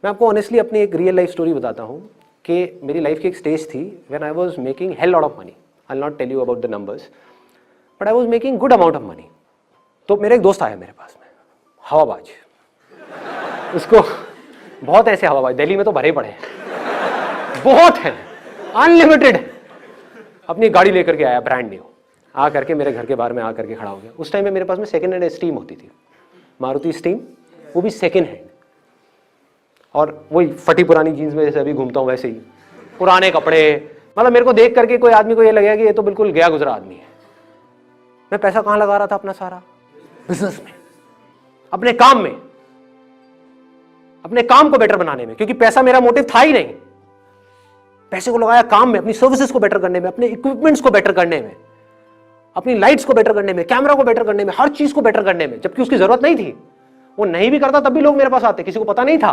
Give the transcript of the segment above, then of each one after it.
मैं आपको ऑनेस्टली अपनी एक रियल लाइफ स्टोरी बताता हूँ कि मेरी लाइफ की एक स्टेज थी when I was making hell lot of money. I will not tell you about the numbers, but I was making good amount of money. तो मेरा एक दोस्त आया मेरे पास में, हवाबाज। उसको बहुत ऐसे हवाबाज दिल्ली में तो भरे पड़े हैं, बहुत हैं, अनलिमिटेड। अपनी गाड़ी लेकर के आया ब्रांड न्यू, आ करके मेरे घर के बाहर में आ करके खड़ा हो गया। उस टाइम में मेरे पास में सेकंड हैंड स्टीम होती थी, मारुति स्टीम, वो भी सेकंड हैंड, और वही फटी पुरानी जीन्स में जैसे अभी घूमता हूँ वैसे ही, पुराने कपड़े। मतलब मेरे को देख करके कोई आदमी को ये लगेगा कि ये तो बिल्कुल गया गुजरा आदमी है। मैं पैसा कहाँ लगा रहा था अपना? सारा बिजनेस में, अपने काम में, अपने काम को बेटर बनाने में, क्योंकि पैसा मेरा मोटिव था ही नहीं। पैसे को लगाया काम में, अपनी सर्विसेज को बेटर करने में, अपने इक्विपमेंट्स को बेटर करने में, अपनी लाइट्स को बेटर करने में, कैमरा को बेटर करने में, हर चीज को बेटर करने में, जबकि उसकी जरूरत नहीं थी। वो नहीं भी करता तब भी लोग मेरे पास आते, किसी को पता नहीं था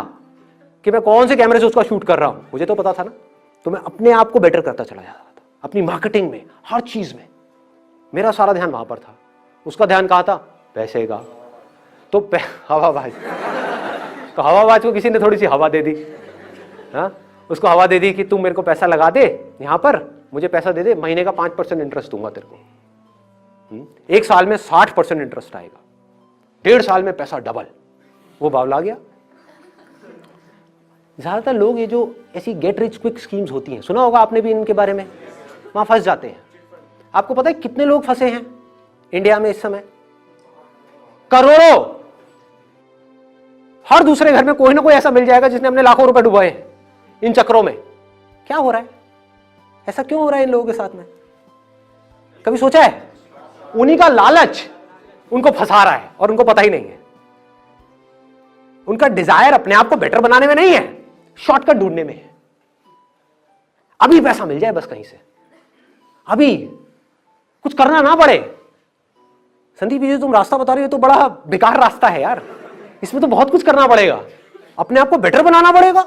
कि मैं कौन से कैमरे से उसका शूट कर रहा हूं, मुझे तो पता था ना। तो मैं अपने आप को बेटर करता चला जाता था, अपनी मार्केटिंग में, हर चीज में। मेरा सारा ध्यान वहां पर था। उसका ध्यान कहां था? पैसे का। तो हवाबाज, तो हवाबाज को किसी ने थोड़ी सी हवा दे दी। हाँ, उसको हवा दे दी कि तुम मेरे को पैसा लगा दे यहां पर, मुझे पैसा दे दे, महीने का 5% इंटरेस्ट दूंगा तेरे को। एक साल में 60% इंटरेस्ट आएगा, 1.5 साल में पैसा डबल। वो बावला गया। ज्यादातर लोग ये जो ऐसी गेट रिच क्विक स्कीम्स होती हैं, सुना होगा आपने भी इनके बारे में, वहां फंस जाते हैं। आपको पता है कितने लोग फंसे हैं इंडिया में इस समय? करोड़ों। हर दूसरे घर में कोई ना कोई ऐसा मिल जाएगा जिसने अपने लाखों रुपए डुबाए हैं इन चक्रों में। क्या हो रहा है? ऐसा क्यों हो रहा है इन लोगों के साथ में? कभी सोचा है? उन्हीं का लालच उनको फंसा रहा है और उनको पता ही नहीं है। उनका डिजायर अपने आप को बेटर बनाने में नहीं है, शॉर्टकट ढूंढने में है। अभी पैसा मिल जाए बस कहीं से, अभी कुछ करना ना पड़े। संदीप जी तुम रास्ता बता रहे हो तो बड़ा बेकार रास्ता है यार, इसमें तो बहुत कुछ करना पड़ेगा, अपने आप को बेटर बनाना पड़ेगा।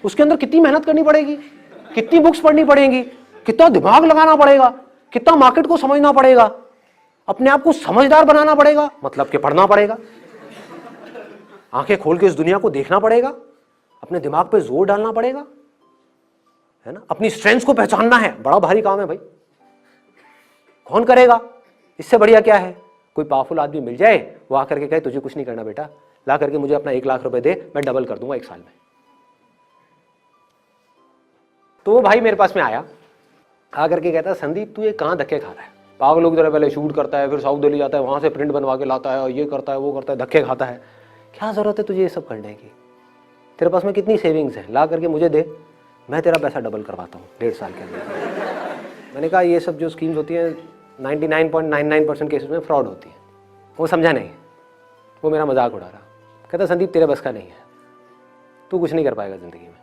उसके अंदर कितनी मेहनत करनी पड़ेगी, कितनी बुक्स पढ़नी पड़ेगी, कितना दिमाग लगाना पड़ेगा, कितना मार्केट को समझना पड़ेगा, अपने आप को समझदार बनाना पड़ेगा, मतलब कि पढ़ना पड़ेगा, आंखें खोल के इस दुनिया को देखना पड़ेगा, अपने दिमाग पे जोर डालना पड़ेगा, है ना। अपनी स्ट्रेंथ्स को पहचानना है, बड़ा भारी काम है भाई। कौन करेगा? इससे बढ़िया क्या है? कोई पावरफुल आदमी मिल जाए, वो आकर के कहे तुझे कुछ नहीं करना बेटा, ला करके मुझे अपना 1 लाख रुपए दे, मैं डबल कर दूंगा 1 साल में। तो वो भाई मेरे पास में आया, आकर के कहता संदीप तू ये कहां धक्के खा रहा है? पागल लोग जरा पहले शूट करता है, फिर साउथ दिल्ली जाता है, वहां से प्रिंट बनवा के लाता है, और ये करता है वो करता है, धक्के खाता है। क्या जरूरत है तुझे ये सब करने की? तेरे पास में कितनी सेविंग्स है, ला करके मुझे दे, मैं तेरा पैसा डबल करवाता हूँ 1.5 साल के अंदर। मैंने कहा ये सब जो स्कीम्स होती हैं 99.99% केसेस में फ्रॉड होती है। वो समझा नहीं, वो मेरा मजाक उड़ा रहा। कहता संदीप तेरे बस का नहीं है, तू कुछ नहीं कर पाएगा ज़िंदगी में।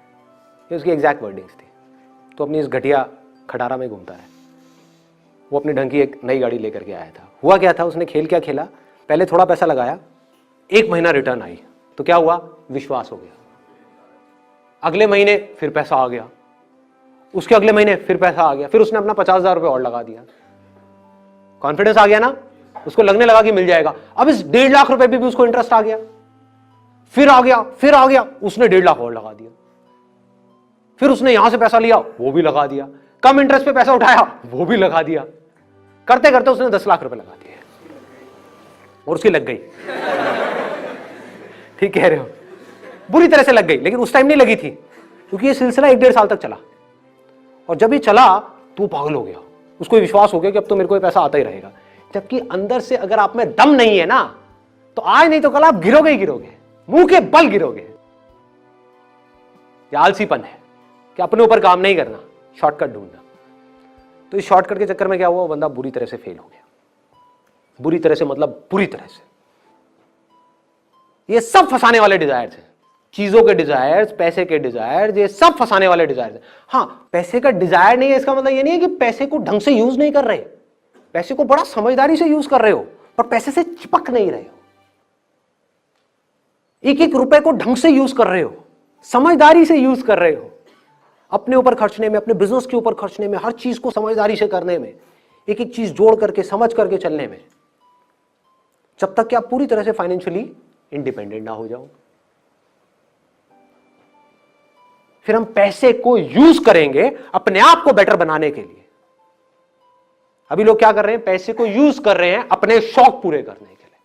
ये उसकी एग्जैक्ट वर्डिंग्स थी। तो अपनी इस घटिया खटारा में घूमता है। वो अपनी ढंग की एक नई गाड़ी लेकर के आया था। हुआ क्या था, उसने खेल क्या खेला, पहले थोड़ा पैसा लगाया, 1 महीना रिटर्न आई, तो क्या हुआ, विश्वास हो गया। अगले महीने फिर पैसा आ गया, उसके अगले महीने फिर पैसा आ गया, फिर उसने अपना 50,000 रुपये और लगा दिया। कॉन्फिडेंस आ गया ना, उसको लगने लगा कि मिल जाएगा। अब इस 1.5 लाख रुपए भी उसको इंटरेस्ट आ गया, फिर आ गया, फिर आ गया, उसने 1.5 लाख और लगा दिया। फिर उसने यहां से पैसा लिया, वो भी लगा दिया, कम इंटरेस्ट पे पैसा उठाया, वो भी लगा दिया। करते करते उसने 10 लाख रुपए लगा दिए और उसकी लग गई। ठीक कह रहे हो, बुरी तरह से लग गई, लेकिन उस टाइम नहीं लगी थी, क्योंकि ये सिलसिला 1-1.5 साल तक चला। और जब ये चला तो पागल हो गया, उसको विश्वास हो गया कि अब तो मेरे को ये पैसा आता ही रहेगा। जबकि अंदर से अगर आप में दम नहीं है ना, तो आज नहीं तो कल आप गिरोगे ही गिरोगे, मुंह के बल गिरोगे। ये आलसीपन है कि अपने ऊपर काम नहीं करना, शॉर्टकट ढूंढना। तो इस शॉर्टकट के चक्कर में क्या हुआ, वो बंदा बुरी तरह से फेल हो गया। बुरी तरह से मतलब पूरी तरह से। ये सब फंसाने वाले डिजायर्स हैं, चीजों के डिजायर्स, पैसे के डिजायर्स, ये सब फंसाने वाले डिजायर्स हैं। हाँ, पैसे का डिजायर नहीं है, इसका मतलब ये नहीं है कि पैसे को ढंग से यूज नहीं कर रहे, पैसे को बड़ा समझदारी से यूज कर रहे हो, पर पैसे से चिपक नहीं रहे हो। एक एक रुपए को ढंग से यूज कर रहे हो, समझदारी से यूज कर रहे हो, अपने ऊपर खर्चने में, अपने बिजनेस के ऊपर खर्चने में, हर चीज को समझदारी से करने में, एक एक चीज जोड़ करके समझ करके चलने में, जब तक कि आप पूरी तरह से फाइनेंशियली इंडिपेंडेंट ना हो जाओ। फिर हम पैसे को यूज करेंगे अपने आप को बेटर बनाने के लिए। अभी लोग क्या कर रहे हैं, पैसे को यूज कर रहे हैं अपने शौक पूरे करने के लिए,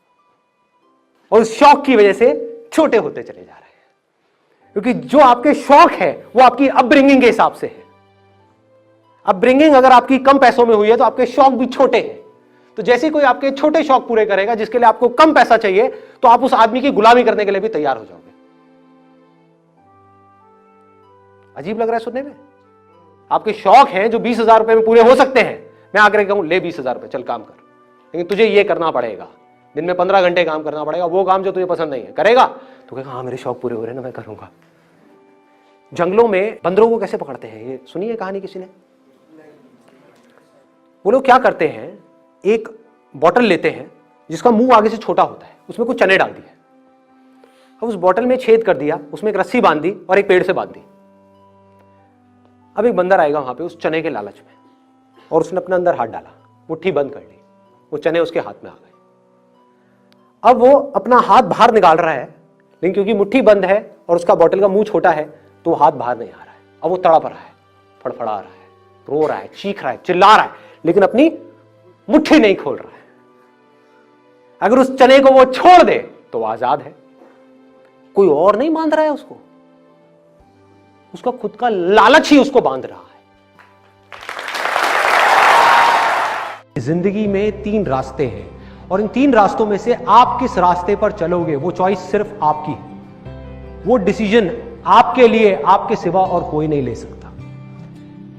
और उस शौक की वजह से छोटे होते चले जा रहे हैं। क्योंकि जो आपके शौक है वो आपकी अपब्रिंगिंग के हिसाब से है। अपब्रिंगिंग अगर आपकी कम पैसों में हुई है तो आपके शौक भी छोटे हैं। तो जैसे कोई आपके छोटे शौक पूरे करेगा जिसके लिए आपको कम पैसा चाहिए, तो आप उस आदमी की गुलामी करने के लिए भी तैयार हो जाओगे। अजीब लग रहा है सुनने में? आपके शौक हैं जो 20,000 रुपए में पूरे हो सकते हैं, मैं आकर कहूं ले 20,000 रुपए, चल काम कर, लेकिन तुझे ये करना पड़ेगा, दिन में 15 घंटे काम करना पड़ेगा, वो काम जो तुझे पसंद नहीं है करेगा, तो कहेगा हाँ मेरे शौक पूरे हो रहे हैं ना, मैं करूंगा। जंगलों में बंदरों को कैसे पकड़ते हैं, ये सुनी है कहानी किसी ने? वो लोग क्या करते हैं, एक बॉटल लेते हैं जिसका मुंह आगे से छोटा होता है, उसमें कुछ चने डाल दिए, अब उस बॉटल में छेद कर दिया, उसमें एक रस्सी बांध दी और एक पेड़ से बांध दी। अब एक बंदर आएगा वहां पे उस चने के लालच में, और उसने अपने अंदर हाथ डाला, मुट्ठी बंद कर ली, वो चने उसके हाथ में आ गए। अब वो अपना हाथ बाहर निकाल रहा है, लेकिन क्योंकि मुट्ठी बंद है और उसका बॉटल का मुंह छोटा है तो हाथ बाहर नहीं आ रहा है। अब वो तड़प रहा है, फड़फड़ा रहा है, रो रहा है, चीख रहा है, चिल्ला रहा है, लेकिन अपनी मुट्ठी नहीं खोल रहा है। अगर उस चने को वो छोड़ दे तो वो आजाद है, कोई और नहीं बांध रहा है उसको, उसका खुद का लालच ही उसको बांध रहा है। जिंदगी में 3 रास्ते हैं, और इन 3 रास्तों में से आप किस रास्ते पर चलोगे वो चॉइस सिर्फ आपकी है। वो डिसीजन आपके लिए आपके सिवा और कोई नहीं ले सकता।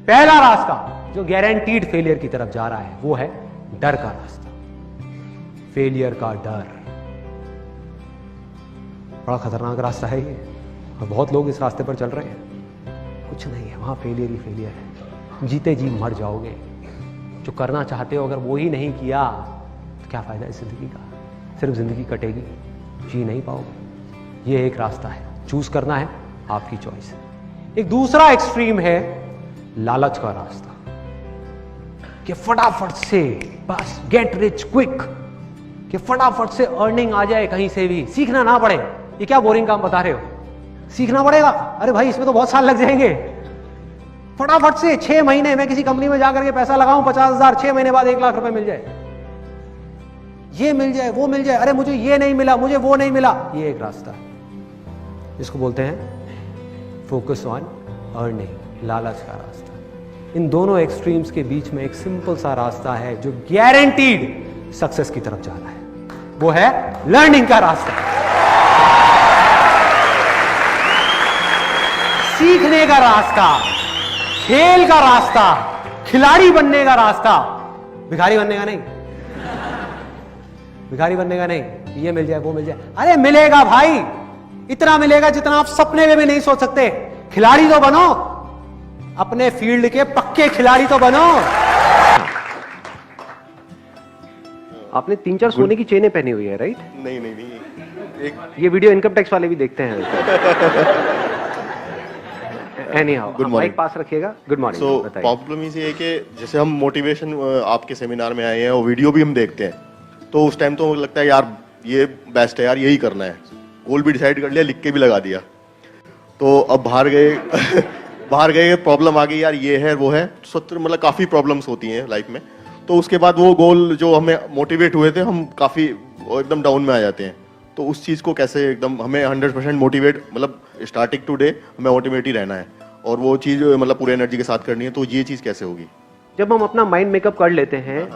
पहला रास्ता जो गारंटीड फेलियर की तरफ जा रहा है वो है डर का रास्ता, फेलियर का डर। बड़ा खतरनाक रास्ता है ये, और बहुत लोग इस रास्ते पर चल रहे हैं। कुछ नहीं है वहां, फेलियर ही फेलियर है, जीते जी मर जाओगे। जो करना चाहते हो अगर वो ही नहीं किया तो क्या फायदा इस जिंदगी का, सिर्फ जिंदगी कटेगी, जी नहीं पाओगे। ये एक रास्ता है, चूज करना है, आपकी चॉइस है। एक दूसरा एक्सट्रीम है लालच का रास्ता, कि फटाफट से बस गेट रिच क्विक, कि फटाफट से अर्निंग आ जाए कहीं से भी, सीखना ना पड़े। ये क्या बोरिंग काम बता रहे हो, सीखना पड़ेगा? अरे भाई इसमें तो बहुत साल लग जाएंगे। फटाफट से 6 महीने में किसी कंपनी में जाकर के पैसा लगाऊं 50,000, 6 महीने बाद 1 लाख रुपए मिल जाए, ये मिल जाए, वो मिल जाए, अरे मुझे ये नहीं मिला, मुझे वो नहीं मिला। ये एक रास्ता है जिसको बोलते हैं फोकस ऑन अर्निंग, लालच का रास्ता। इन दोनों एक्सट्रीम्स के बीच में एक सिंपल सा रास्ता है जो गारंटीड सक्सेस की तरफ जा रहा है, वो है लर्निंग का रास्ता, सीखने का रास्ता, खेल का रास्ता, खिलाड़ी बनने का रास्ता, भिखारी बनने का नहीं, भिखारी बनने का नहीं, ये मिल जाए वो मिल जाए। अरे मिलेगा भाई, इतना मिलेगा जितना आप सपने में भी नहीं सोच सकते। खिलाड़ी तो बनो, अपने फील्ड के पक्के खिलाड़ी तो बनो। आपने 3-4 सोने की चेनें पहनी हुई है, राइट? नहीं नहीं नहीं, ये वीडियो इनकम टैक्स वाले भी देखते हैं। Anyhow, गुड मॉर्निंग, पास रखिएगा। Good morning. सो प्रॉब्लम ये है कि जैसे हम मोटिवेशन आपके सेमिनार में आए हैं और वीडियो भी हम देखते हैं, तो उस टाइम तो लगता है यार ये बेस्ट है यार, यही करना है, गोल भी डिसाइड कर लिया, लिख के भी लगा दिया। तो अब बाहर गए बाहर गए, प्रॉब्लम आ गई यार, ये है वो है, मतलब काफ़ी प्रॉब्लम्स होती हैं लाइफ में। तो उसके बाद वो गोल जो हमें मोटिवेट हुए थे, हम काफ़ी एकदम डाउन में आ जाते हैं। तो उस चीज़ को कैसे एकदम हमें 100% मोटिवेट, मतलब स्टार्टिंग टू डे हमें मोटिवेट ही रहना है और वो चीज़ मतलब पूरे एनर्जी के साथ करनी है, तो ये चीज़ कैसे होगी? जब हम अपना माइंड मेकअप कर लेते हैं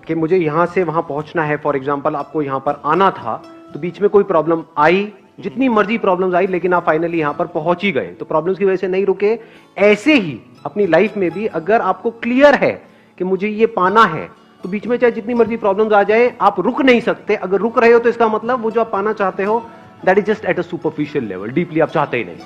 कि मुझे यहाँ से वहाँ पहुँचना है, फॉर एग्जाम्पल आपको यहाँ पर आना था, तो बीच में कोई प्रॉब्लम आई, जितनी मर्जी प्रॉब्लम्स आई, लेकिन आप फाइनली यहाँ पर पहुँच ही गए, तो प्रॉब्लम्स की वजह से नहीं रुके। ऐसे ही अपनी लाइफ में भी अगर आपको क्लियर है कि मुझे ये पाना है, तो बीच में चाहे जितनी मर्जी प्रॉब्लम्स आ जाए, आप रुक नहीं सकते। अगर रुक रहे हो तो इसका मतलब वो जो आप पाना चाहते हो that is just at a superficial level, deeply आप चाहते ही नहीं।